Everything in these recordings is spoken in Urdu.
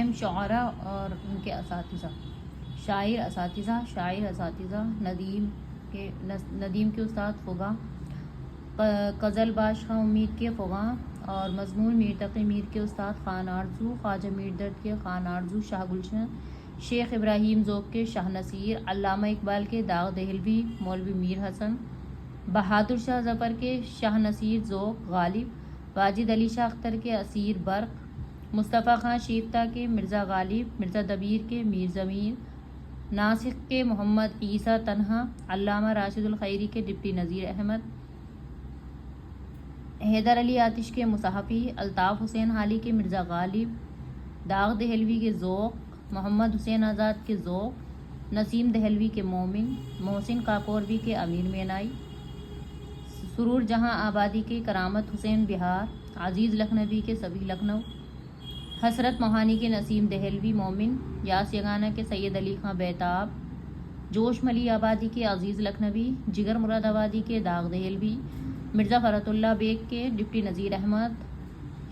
اہم شعراء اور ان کے اساتذہ: شاعر اساتذہ ندیم کے استاد فغاں، غزل باش خاں امید کے فغاں، اور مضمون میر تقی میر کے استاد خان آرزو، خواجہ میر درد کے خان آرزو شاہ گلشن، شیخ ابراہیم ذوق کے شاہ نصیر، علامہ اقبال کے داغ دہلوی مولوی میر حسن، بہادر شاہ ظفر کے شاہ نصیر ذوق غالب، واجد علی شاہ اختر کے اسیر برق، مصطفیٰ خان شیفتہ کے مرزا غالب، مرزا دبیر کے میر ضمیر، ناسک کے محمد عیسیٰ تنہا، علامہ راشد الخیری کے ڈپٹی نذیر احمد، حیدر علی آتش کے مصحفی، الطاف حسین حالی کے مرزا غالب، داغ دہلوی کے ذوق، محمد حسین آزاد کے ذوق، نسیم دہلوی کے مومن، محسن کاکوروی کے امیر مینائی، سرور جہاں آبادی کے کرامت حسین بہار، عزیز لکھنوی کے سبی لکھنؤ، حسرت موہانی کے نسیم دہلوی مومن، یاس یگانہ کے سید علی خاں بیتاب، جوش ملی آبادی کے عزیز لکھنوی، جگر مراد آبادی کے داغ دہلوی، مرزا فرت اللہ بیگ کے ڈپٹی نذیر احمد،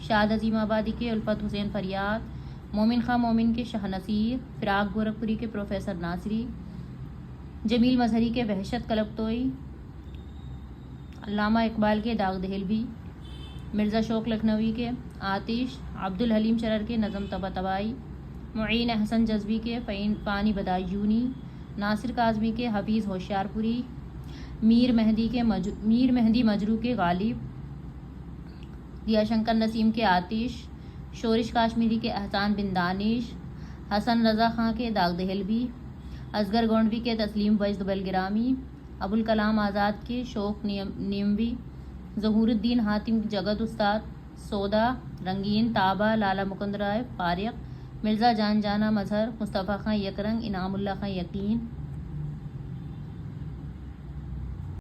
شاد عظیم آبادی کے الفت حسین فریاد، مومن خاں مومن کے شاہ نصیر، فراق گورکھپوری کے پروفیسر ناصری، جمیل مظہری کے وحشت کلپتوئی، علامہ اقبال کے داغ دہلوی، مرزا شوق لکھنوی کے آتش، عبدالحلیم شرر کے نظم طباطبائی، معین احسن جذبی کے پانی بدایونی، ناصر کاظمی کے حفیظ ہوشیارپوری، میر مہدی مجروح کے غالب، دیا شنکر نسیم کے آتش، شورش کاشمیری کے احسان بن دانش، حسن رضا خاں کے داغ دہلوی، اصغر گونڈوی کے تسلیم وجد بلگرامی، ابوالکلام آزاد کے شوق نیموی، ظہور الدین حاتم جگت استاد، سودا، رنگین، تابہ، لالا مکند رائے فارق، مرزا جان جانا مظہر، مصطفیٰ خاں یکرنگ، انعام اللہ خاں یقین،